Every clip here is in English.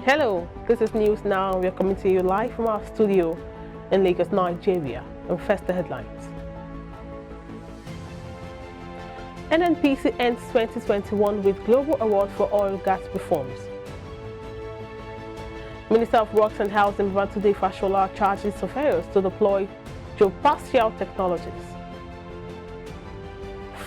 Hello, this is News Now. We are coming to you live from our studio in Lagos, Nigeria. And first, the headlines. NNPC ends 2021 with Global Award for Oil Gas Reforms. Minister of Works and Housing Babátúndé Fáṣọlá charges surveyors to deploy geospatial technologies.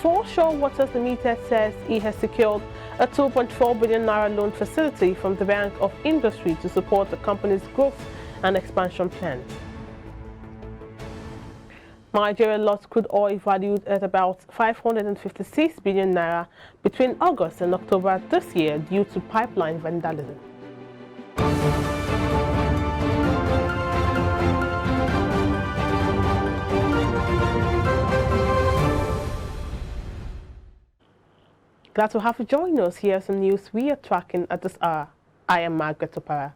Foreshore Waters Limited says it has secured a 2.4 billion naira loan facility from the Bank of Industry to support the company's growth and expansion plans. Nigeria lost crude oil valued at about 556 billion naira between August and October this year due to pipeline vandalism. Glad to have you join us. Here are some news we are tracking at this hour. I am Margaret Opara.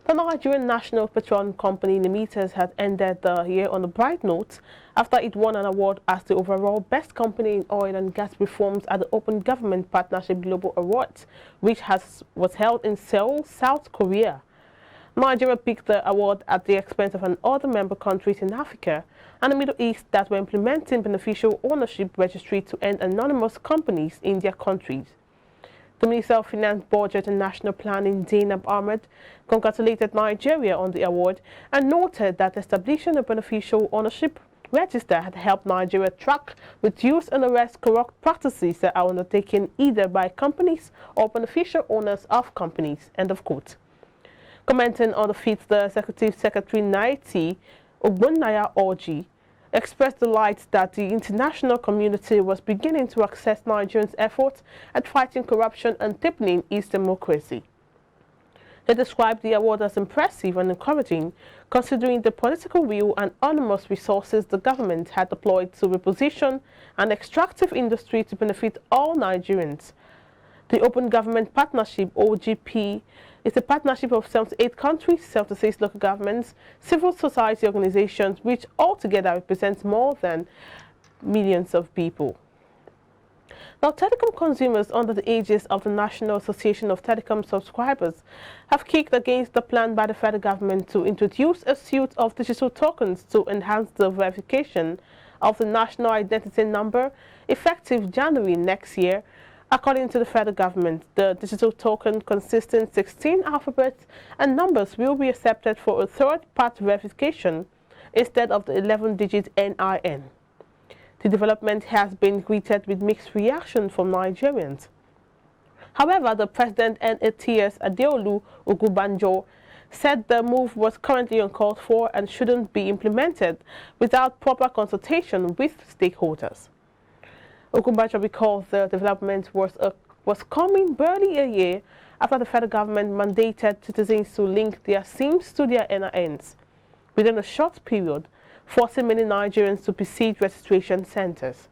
The Nigerian National Petroleum Company Limited has ended the year on a bright note after it won an award as the overall best company in oil and gas reforms at the Open Government Partnership Global Awards, which was held in Seoul, South Korea. Nigeria picked the award at the expense of other member countries in Africa and the Middle East that were implementing beneficial ownership registry to end anonymous companies in their countries. The Minister of Finance, Budget and National Planning, Zainab Ahmed, congratulated Nigeria on the award and noted that establishing a beneficial ownership register had helped Nigeria track, reduce and arrest corrupt practices that are undertaken either by companies or beneficial owners of companies. End of quote. Commenting on the feat, the Executive Secretary Naiti Ogbonnaya Orji expressed delight that the international community was beginning to access Nigerians' efforts at fighting corruption and deepening its democracy. He described the award as impressive and encouraging, considering the political will and enormous resources the government had deployed to reposition an extractive industry to benefit all Nigerians. The Open Government Partnership, OGP, is a partnership of 78 countries, 76 local governments, civil society organizations, which altogether represents more than millions of people. Now, telecom consumers under the aegis of the National Association of Telecom Subscribers have kicked against the plan by the federal government to introduce a suite of digital tokens to enhance the verification of the national identity number effective January next year. According to the federal government, the digital token consisting 16 alphabets and numbers will be accepted for a third-part verification instead of the 11-digit NIN. The development has been greeted with mixed reaction from Nigerians. However, the president NATS Adeolu Ogunbanjo said the move was currently uncalled for and shouldn't be implemented without proper consultation with stakeholders. Ogunbanjo recalls the development was coming barely a year after the federal government mandated citizens to link their SIMs to their NINs within a short period, forcing many Nigerians to visit registration centers.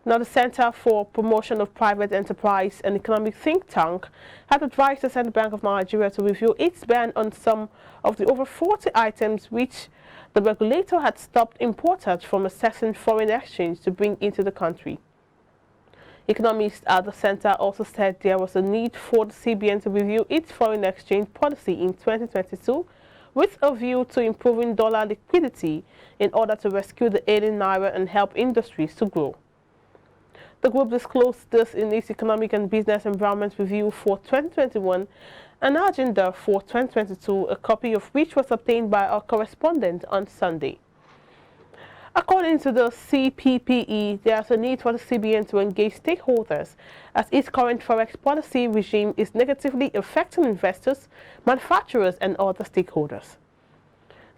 Now, the Center for Promotion of Private Enterprise and Economic Think Tank had advised the Central Bank of Nigeria to review its ban on some of the over 40 items which the regulator had stopped importers from accessing foreign exchange to bring into the country. Economists at the center also said there was a need for the CBN to review its foreign exchange policy in 2022 with a view to improving dollar liquidity in order to rescue the ailing naira and help industries to grow. The group disclosed this in its Economic and Business Environment Review for 2021, an agenda for 2022, a copy of which was obtained by our correspondent on Sunday. According to the CPPE, there is a need for the CBN to engage stakeholders as its current forex policy regime is negatively affecting investors, manufacturers and other stakeholders.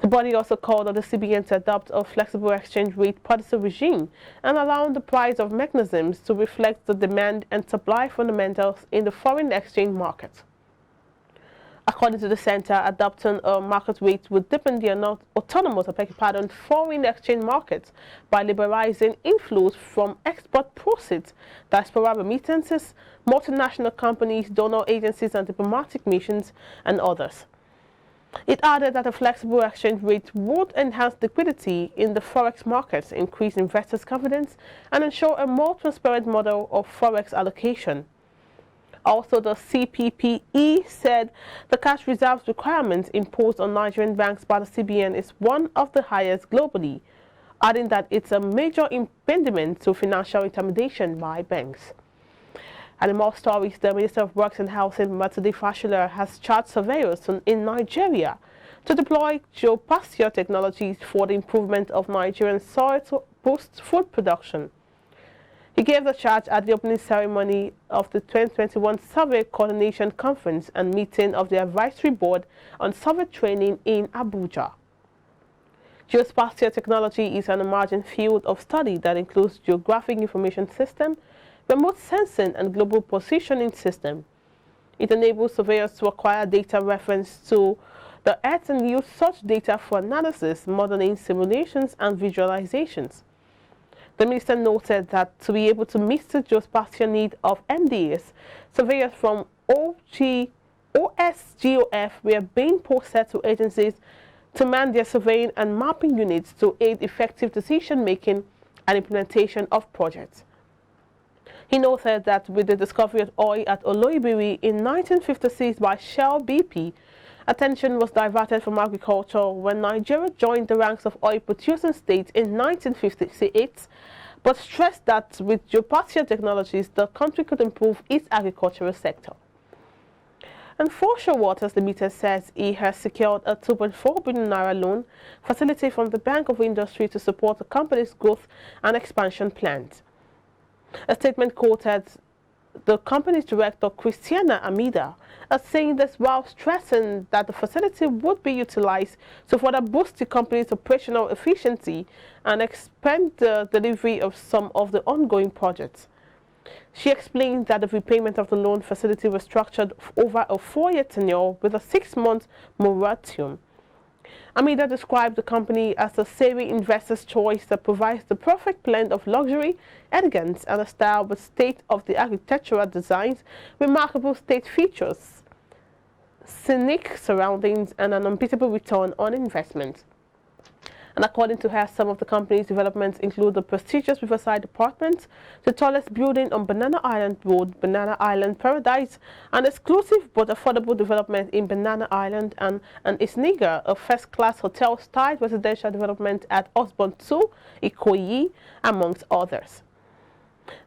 The body also called on the CBN to adopt a flexible exchange rate policy regime and allowing the price of mechanisms to reflect the demand and supply fundamentals in the foreign exchange market. According to the center, adopting a market rate would deepen the autonomous foreign exchange markets by liberalizing inflows from export proceeds, diaspora remittances, multinational companies, donor agencies and diplomatic missions, and others. It added that a flexible exchange rate would enhance liquidity in the forex markets, increase investors' confidence, and ensure a more transparent model of forex allocation. Also, the CPPE said the cash reserves requirement imposed on Nigerian banks by the CBN is one of the highest globally, adding that it's a major impediment to financial intermediation by banks. And in more stories, the Minister of Works and Housing, Matade Fashola, has charged surveyors in Nigeria to deploy geospatial technologies for the improvement of Nigerian soil to boost food production. He gave the charge at the opening ceremony of the 2021 Survey Coordination Conference and meeting of the Advisory Board on Survey Training in Abuja. Geospatial technology is an emerging field of study that includes geographic information system, remote sensing, and global positioning system. It enables surveyors to acquire data reference to the Earth and use such data for analysis, modeling, simulations, and visualizations. The minister noted that to be able to meet the geospatial need of MDAs, surveyors from OSGOF were being posted to agencies to man their surveying and mapping units to aid effective decision-making and implementation of projects. He noted that with the discovery of oil at Oloibiri in 1956 by Shell BP, attention was diverted from agriculture when Nigeria joined the ranks of oil-producing states in 1958, but stressed that with geospatial technologies, the country could improve its agricultural sector. And for Sure Waters Limited says he has secured a 2.4 billion naira loan facility from the Bank of Industry to support the company's growth and expansion plans. A statement quoted the company's director, Christiana Amida, as saying this while stressing that the facility would be utilized to further boost the company's operational efficiency and expand the delivery of some of the ongoing projects. She explained that the repayment of the loan facility was structured over a 4-year tenure with a 6-month moratorium. Amida described the company as a savvy investor's choice that provides the perfect blend of luxury, elegance, and a style with state-of-the-art architectural designs, remarkable state features, scenic surroundings, and an unbeatable return on investment. And according to her, some of the company's developments include the prestigious Riverside Apartments, the tallest building on Banana Island Road, Banana Island Paradise, an exclusive but affordable development in Banana Island, and Isniga, a first-class hotel-style residential development at Osborne 2, Ikoyi, amongst others.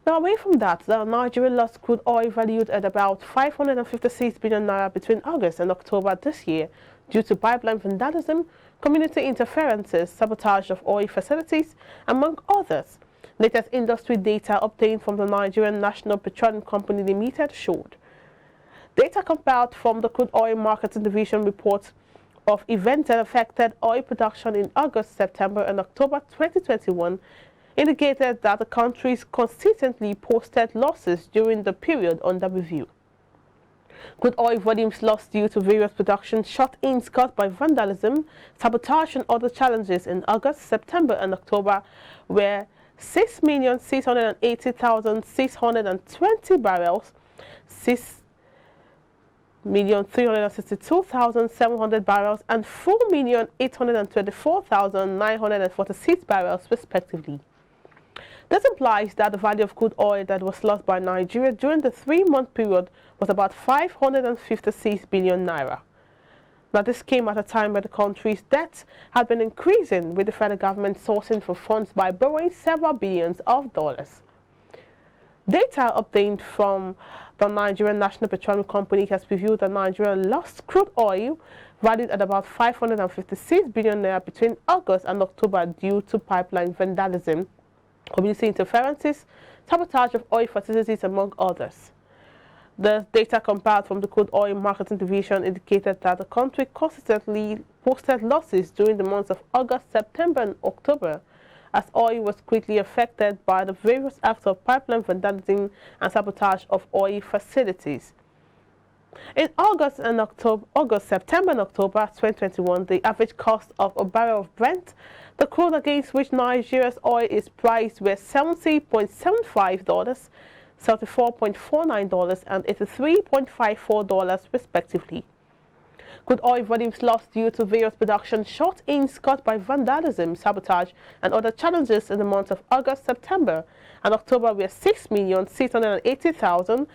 Now, away from that, the Nigeria lost crude oil valued at about 556 billion naira between August and October this year due to pipeline vandalism, community interferences, sabotage of oil facilities, among others. Latest industry data obtained from the Nigerian National Petroleum Company Limited showed. Data compiled from the Crude Oil Marketing Division reports of events that affected oil production in August, September, and October 2021 indicated that the countries consistently posted losses during the period under review. Crude oil volumes lost due to various production shut-ins caused by vandalism, sabotage, and other challenges in August, September, and October were 6,680,620 barrels, 6,362,700 barrels, and 4,824,946 barrels, respectively. This implies that the value of crude oil that was lost by Nigeria during the 3-month period was about 556 billion naira. Now, this came at a time where the country's debt had been increasing, with the federal government sourcing for funds by borrowing several billions of dollars. Data obtained from the Nigerian National Petroleum Company has revealed that Nigeria lost crude oil valued at about 556 billion naira between August and October due to pipeline vandalism, community interferences, sabotage of oil facilities, among others. The data compiled from the Crude Oil Marketing Division indicated that the country consistently posted losses during the months of August, September, and October, as oil was quickly affected by the various acts of pipeline vandalism and sabotage of oil facilities. In August, September, and October 2021, the average cost of a barrel of Brent, the crude against which Nigeria's oil is priced, were $70.75, $74.49, and $83.54, respectively. Crude oil volumes lost due to various production shut-ins caused by vandalism, sabotage, and other challenges in the months of August, September, and October were 6,680,000,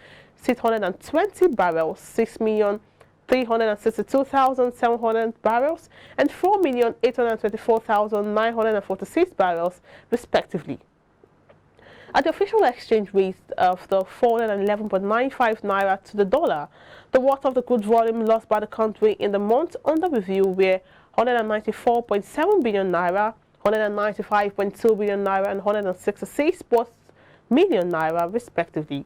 620 barrels, 6,362,700 barrels, and 4,824,946 barrels, respectively. At the official exchange rate of the 411.95 naira to the dollar, the worth of the goods volume lost by the country in the month under review were 194.7 billion naira, 195.2 billion naira, and 166 million naira, respectively.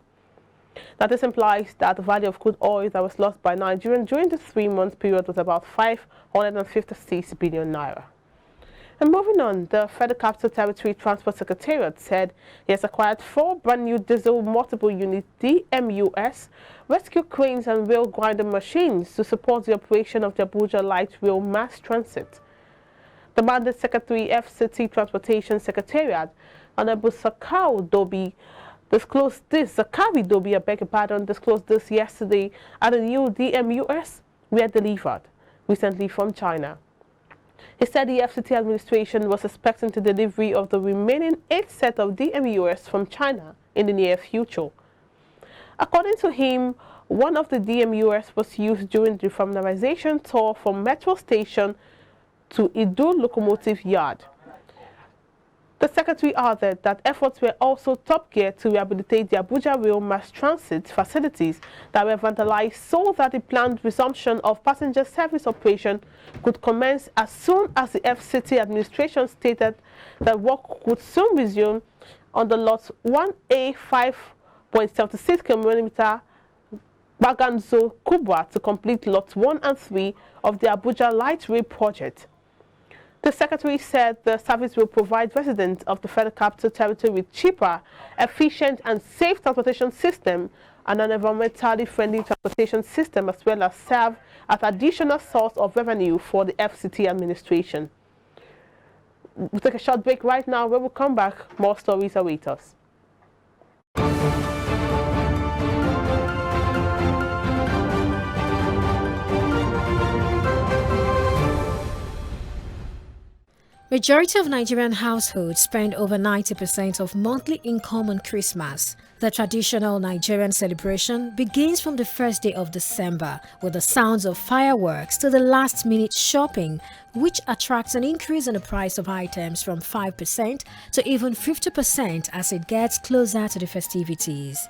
Now, this implies that the value of crude oil that was lost by Nigerian during this 3-month period was about 556 billion naira. And moving on, the Federal Capital Territory Transport Secretariat said it has acquired 4 brand new diesel multiple unit DMUS rescue cranes and rail grinder machines to support the operation of the Abuja Light Rail Mass Transit. The Mandate Secretary FCT Transportation Secretariat, Honorable Zakari Dobi, disclosed this yesterday at the new DMUS were delivered recently from China. He said the FCT administration was expecting the delivery of the remaining 8 sets of DMUS from China in the near future. According to him, one of the DMUS was used during the familiarization tour from Metro Station to Idu Locomotive Yard. The Secretary added that efforts were also top gear to rehabilitate the Abuja Rail Mass Transit facilities that were vandalized so that the planned resumption of passenger service operation could commence as soon as the FCT administration stated that work would soon resume on the lot 1A 5.76 km Baganzo Kubwa to complete lots 1 and 3 of the Abuja Light Rail project. The Secretary said the service will provide residents of the Federal Capital Territory with cheaper, efficient and safe transportation system and an environmentally friendly transportation system, as well as serve as additional source of revenue for the FCT administration. We'll take a short break right now. When we come back, more stories await us. Majority of Nigerian households spend over 90% of monthly income on Christmas. The traditional Nigerian celebration begins from the first day of December with the sounds of fireworks to the last-minute shopping, which attracts an increase in the price of items from 5% to even 50% as it gets closer to the festivities.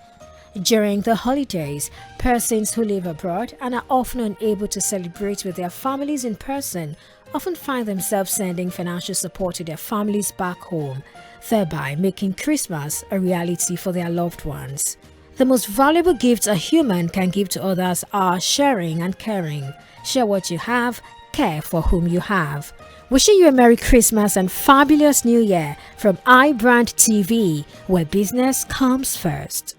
During the holidays, persons who live abroad and are often unable to celebrate with their families in person often find themselves sending financial support to their families back home, thereby making Christmas a reality for their loved ones. The most valuable gifts a human can give to others are sharing and caring. Share what you have, care for whom you have. Wishing you a Merry Christmas and fabulous New Year from iBrandTV, where business comes first.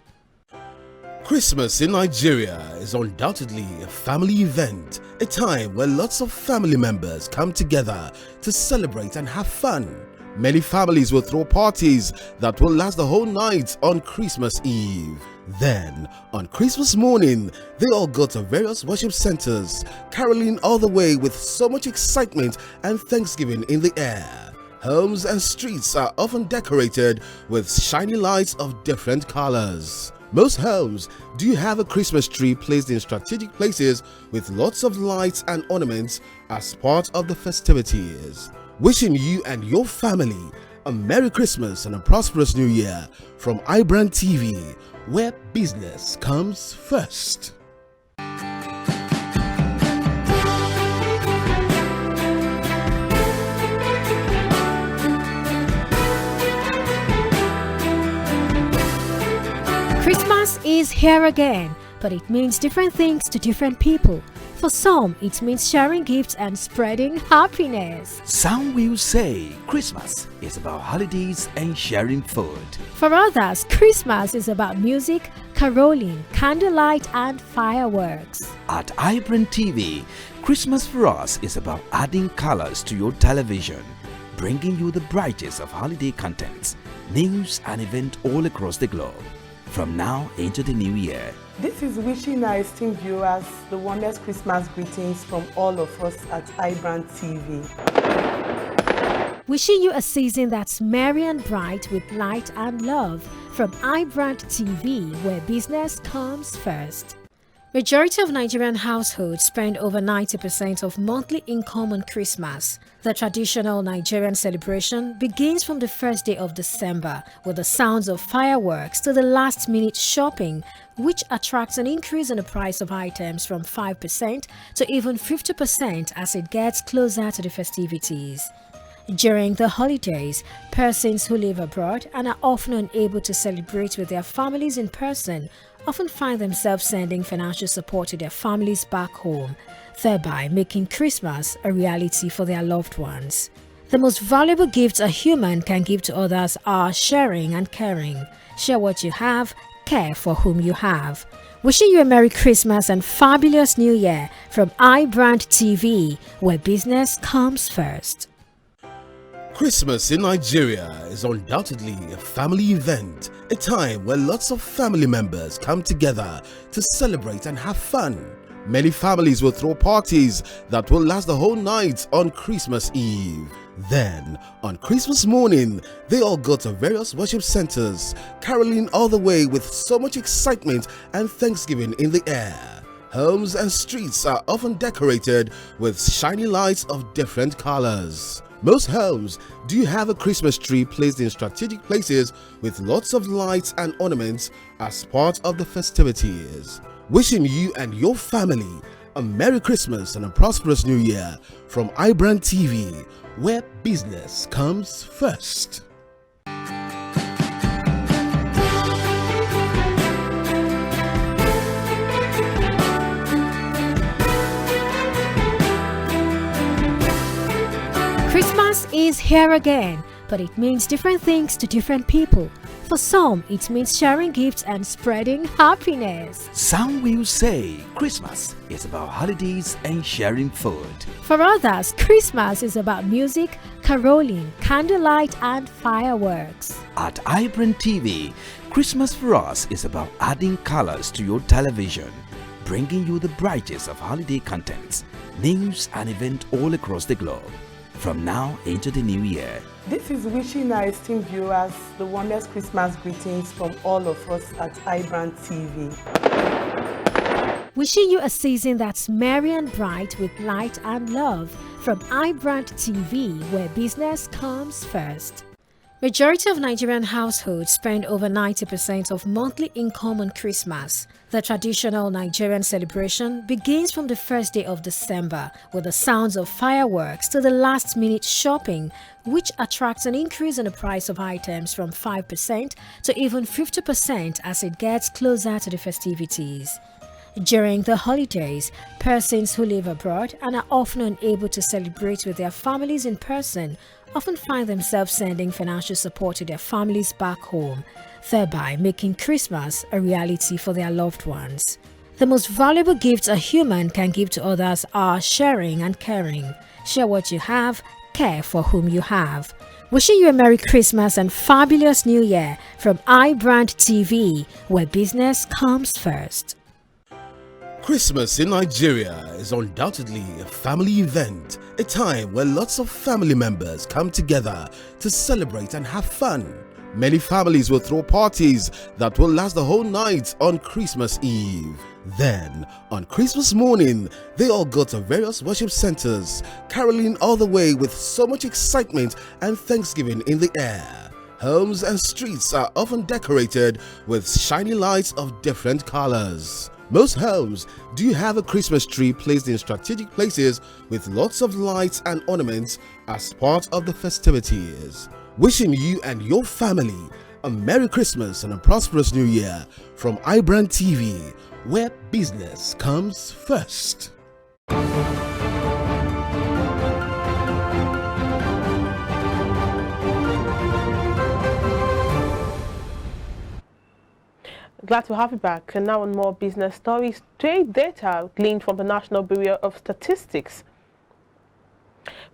Christmas in Nigeria is undoubtedly a family event, a time where lots of family members come together to celebrate and have fun. Many families will throw parties that will last the whole night on Christmas Eve. Then, on Christmas morning, they all go to various worship centers, caroling all the way with so much excitement and thanksgiving in the air. Homes and streets are often decorated with shiny lights of different colors. Most homes do have a Christmas tree placed in strategic places with lots of lights and ornaments as part of the festivities. Wishing you and your family a Merry Christmas and a prosperous New Year from iBrandTV, where business comes first. Christmas is here again, but it means different things to different people. For some, it means sharing gifts and spreading happiness. Some will say Christmas is about holidays and sharing food. For others, Christmas is about music, caroling, candlelight, and fireworks. At iBrandTV, Christmas for us is about adding colors to your television, bringing you the brightest of holiday contents, news, and events all across the globe. From now into the new year. This is wishing our esteemed viewers the warmest Christmas greetings from all of us at iBrandTV. Wishing you a season that's merry and bright with light and love from iBrandTV, where business comes first. Majority of Nigerian households spend over 90% of monthly income on Christmas. The traditional Nigerian celebration begins from the first day of December with the sounds of fireworks to the last-minute shopping, which attracts an increase in the price of items from 5% to even 50% as it gets closer to the festivities. During the holidays, persons who live abroad and are often unable to celebrate with their families in person often find themselves sending financial support to their families back home, thereby making Christmas a reality for their loved ones. The most valuable gifts a human can give to others are sharing and caring. Share what you have, care for whom you have. Wishing you a Merry Christmas and fabulous New Year from iBrandTV, where business comes first. Christmas in Nigeria is undoubtedly a family event, a time where lots of family members come together to celebrate and have fun. Many families will throw parties that will last the whole night on Christmas Eve. Then, on Christmas morning, they all go to various worship centers, caroling all the way with so much excitement and thanksgiving in the air. Homes and streets are often decorated with shiny lights of different colors. Most homes do have a Christmas tree placed in strategic places with lots of lights and ornaments as part of the festivities. Wishing you and your family a Merry Christmas and a prosperous New Year from iBrandTV, where business comes first. Christmas is here again, but it means different things to different people. For some, it means sharing gifts and spreading happiness. Some will say Christmas is about holidays and sharing food. For others, Christmas is about music, caroling, candlelight, and fireworks. At iBrandTV, Christmas for us is about adding colors to your television, bringing you the brightest of holiday contents, news and events all across the globe. From now into the new year. This is wishing our esteemed viewers the warmest Christmas greetings from all of us at iBrandTV. Wishing you a season that's merry and bright with light and love from iBrandTV, where business comes first. Majority of Nigerian households spend over 90% of monthly income on Christmas. The traditional Nigerian celebration begins from the first day of December with the sounds of fireworks to the last-minute shopping, which attracts an increase in the price of items from 5% to even 50% as it gets closer to the festivities. During the holidays, persons who live abroad and are often unable to celebrate with their families in person often find themselves sending financial support to their families back home, thereby making Christmas a reality for their loved ones. The most valuable gifts a human can give to others are sharing and caring. Share what you have, care for whom you have. Wishing you a Merry Christmas and fabulous New Year from iBrandTV, where business comes first. Christmas in Nigeria is undoubtedly a family event, a time where lots of family members come together to celebrate and have fun. Many families will throw parties that will last the whole night on Christmas Eve. Then, on Christmas morning, they all go to various worship centers, caroling all the way with so much excitement and thanksgiving in the air. Homes and streets are often decorated with shiny lights of different colors. Most homes do have a Christmas tree placed in strategic places with lots of lights and ornaments as part of the festivities. Wishing you and your family a Merry Christmas and a prosperous New Year from iBrandTV, where business comes first. Glad to have you back. And now on more business stories. Trade data gleaned from the National Bureau of Statistics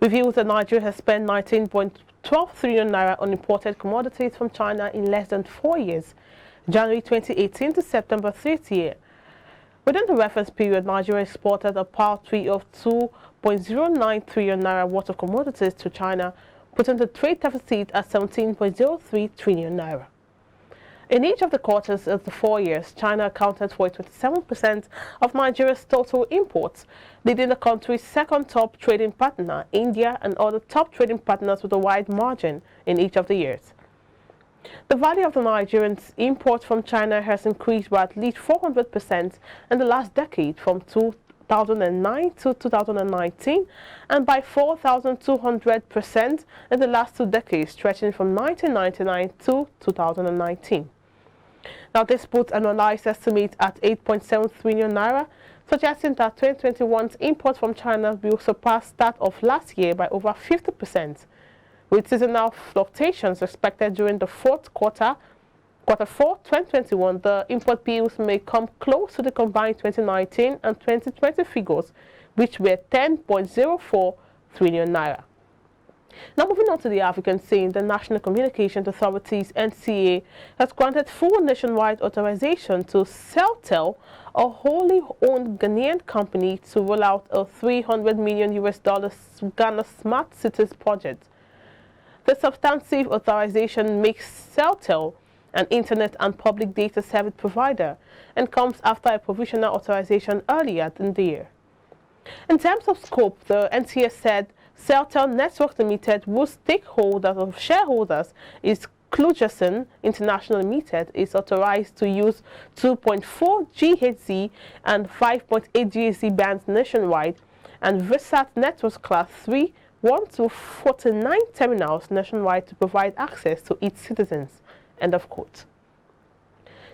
reveals that Nigeria has spent 19.12 trillion naira on imported commodities from China in less than 4 years, January 2018 to September 30th. Within the reference period, Nigeria exported a paltry of 2.09 trillion naira worth of commodities to China, putting the trade deficit at 17.03 trillion naira. In each of the quarters of the 4 years, China accounted for 27% of Nigeria's total imports, leading the country's second top trading partner, India, and other top trading partners with a wide margin in each of the years. The value of the Nigerians' imports from China has increased by at least 400% in the last decade, from 2009 to 2019, and by 4,200% in the last 2 decades, stretching from 1999 to 2019. Now, this puts annualized estimates at 8.7 trillion naira, suggesting that 2021's imports from China will surpass that of last year by over 50%, with seasonal fluctuations expected during the quarter 4, 2021. The import bills may come close to the combined 2019 and 2020 figures, which were 10.04 trillion naira. Now, moving on to the African scene, the National Communications Authority's NCA has granted full nationwide authorization to Celtel, a wholly owned Ghanaian company, to roll out a $300 million Ghana Smart Cities project. The substantive authorization makes Celtel an internet and public data service provider and comes after a provisional authorization earlier in the year. In terms of scope, the NCA said Celtel Networks Limited, whose stakeholder of shareholders is Clugerson International Limited, is authorized to use 2.4 GHz and 5.8 GHz bands nationwide, and Visat Networks Class 3 1 to 49 terminals nationwide to provide access to its citizens. End of quote.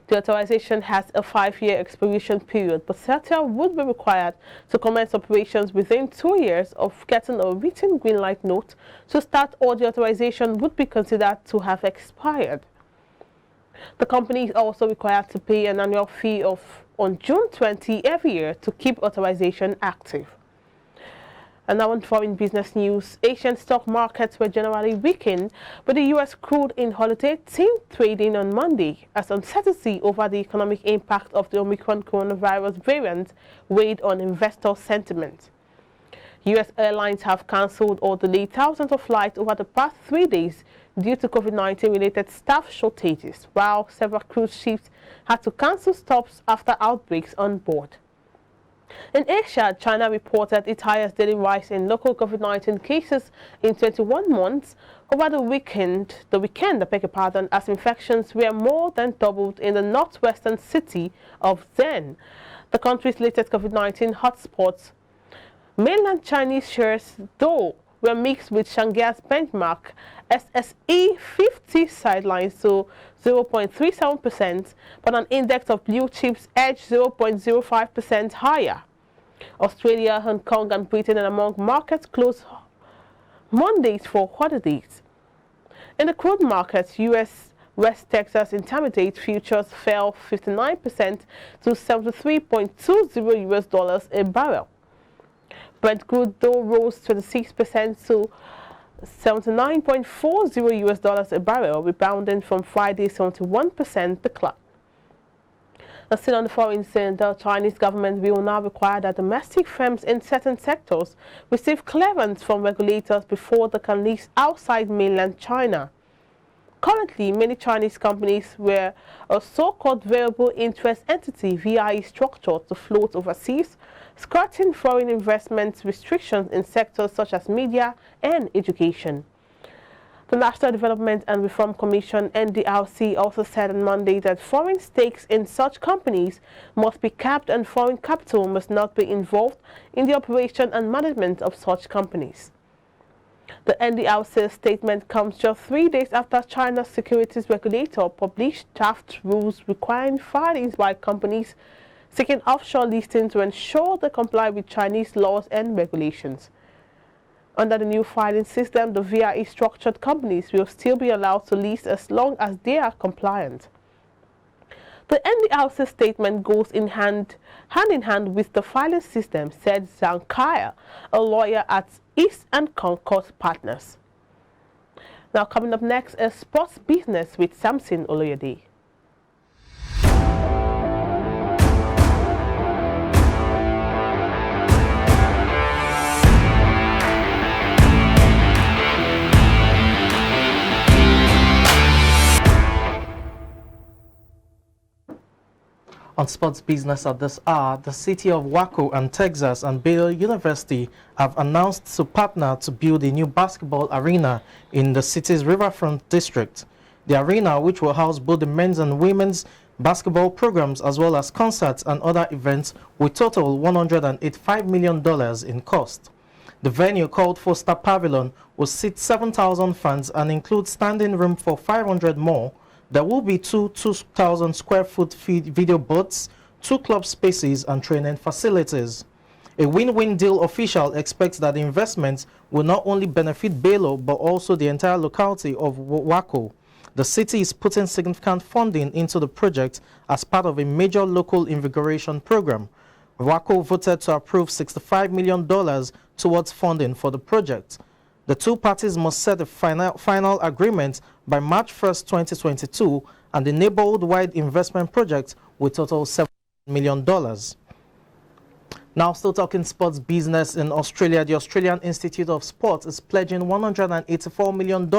The authorization has a 5-year expiration period, but Celtel would be required to commence operations within 2 years of getting a written green light note to start, or the authorization would be considered to have expired. The company is also required to pay an annual fee on June 20 every year to keep authorization active. And now on foreign business news, Asian stock markets were generally weakened, with the U.S. crude in holiday theme trading on Monday as uncertainty over the economic impact of the Omicron coronavirus variant weighed on investor sentiment. U.S. airlines have cancelled or delayed thousands of flights over the past 3 days due to COVID-19 related staff shortages, while several cruise ships had to cancel stops after outbreaks on board. In Asia, China reported its highest daily rise in local COVID-19 cases in 21 months over the weekend, as infections were more than doubled in the northwestern city of Zen, the country's latest COVID-19 hotspots. Mainland Chinese shares, though, were mixed, with Shanghai's benchmark SSE 50 sidelines to 0.37%, but an index of blue chips edged 0.05% higher. Australia, Hong Kong, and Britain are among markets closed Mondays for holidays. In the crude markets, U.S. West Texas Intermediate futures fell 59% to $73.20 a barrel. Brent crude, though, rose 26% to $79.40 a barrel, rebounding from Friday's 71% decline. Now, still on the foreign scene, the Chinese government will now require that domestic firms in certain sectors receive clearance from regulators before they can list outside mainland China. Currently, many Chinese companies were a so-called variable interest entity VIE structure to float overseas, skirting foreign investment restrictions in sectors such as media and education. The National Development and Reform Commission (NDRC) also said on Monday that foreign stakes in such companies must be capped and foreign capital must not be involved in the operation and management of such companies. The NDRC statement comes just 3 days after China's securities regulator published draft rules requiring filings by companies seeking offshore listing to ensure they comply with Chinese laws and regulations. Under the new filing system, the VIE structured companies will still be allowed to list as long as they are compliant. The NDRC statement goes hand in hand with the filing system, said Zhang Kai, a lawyer at East and Concord Partners. Now, coming up next is sports business with Samson Oloyede. On Sports Business at this hour, the city of Waco and Texas and Baylor University have announced to partner to build a new basketball arena in the city's riverfront district. The arena, which will house both the men's and women's basketball programs as well as concerts and other events, will total $185 million in cost. The venue, called Foster Pavilion, will seat 7,000 fans and include standing room for 500 more. There will be two 2,000 square foot video booths, 2 club spaces and training facilities. A win-win deal official expects that the investments will not only benefit Baylor but also the entire locality of Waco. The city is putting significant funding into the project as part of a major local invigoration program. Waco voted to approve $65 million towards funding for the project. The two parties must set a final agreement by March 1st, 2022, and the neighborhood-wide investment project will total $7 million. Now, still talking sports business in Australia, the Australian Institute of Sport is pledging $184 million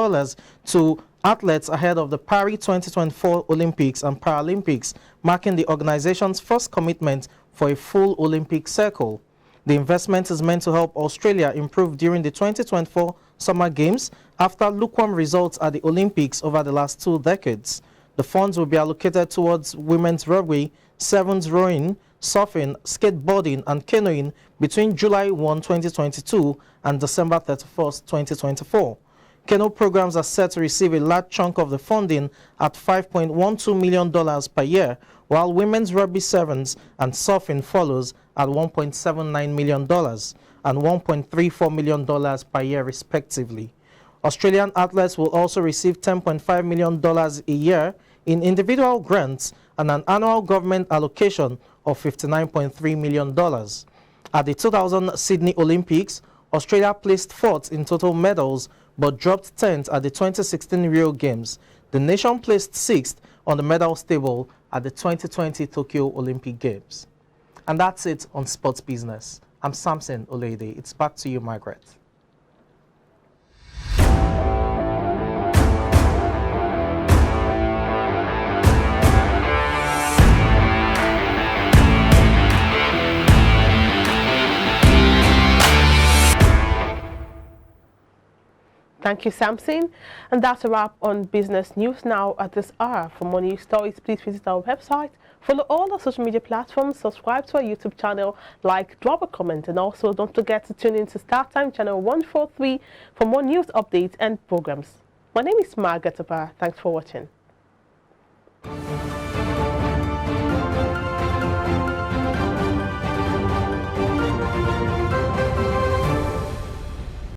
to athletes ahead of the Paris 2024 Olympics and Paralympics, marking the organization's first commitment for a full Olympic cycle. The investment is meant to help Australia improve during the 2024 Summer Games after lukewarm results at the Olympics over the last 2 decades. The funds will be allocated towards women's rugby, sevens rowing, surfing, skateboarding and canoeing between July 1, 2022 and December 31, 2024. Canoe programs are set to receive a large chunk of the funding at $5.12 million per year, while women's rugby sevens and surfing follows at $1.79 million and $1.34 million per year respectively. Australian athletes will also receive $10.5 million a year in individual grants and an annual government allocation of $59.3 million. At the 2000 Sydney Olympics, Australia placed 4th in total medals but dropped 10th at the 2016 Rio Games. The nation placed 6th on the medals table at the 2020 Tokyo Olympic Games. And that's it on Sports Business. I'm Samson Olede. It's back to you, Margaret. Thank you, Samson. And that's a wrap on business news now at this hour. For more news stories, please visit our website, follow all our social media platforms, subscribe to our YouTube channel, like, drop a comment, and also don't forget to tune in to StarTime channel 143 for more news updates and programs. My name is Margaret Thanks for watching.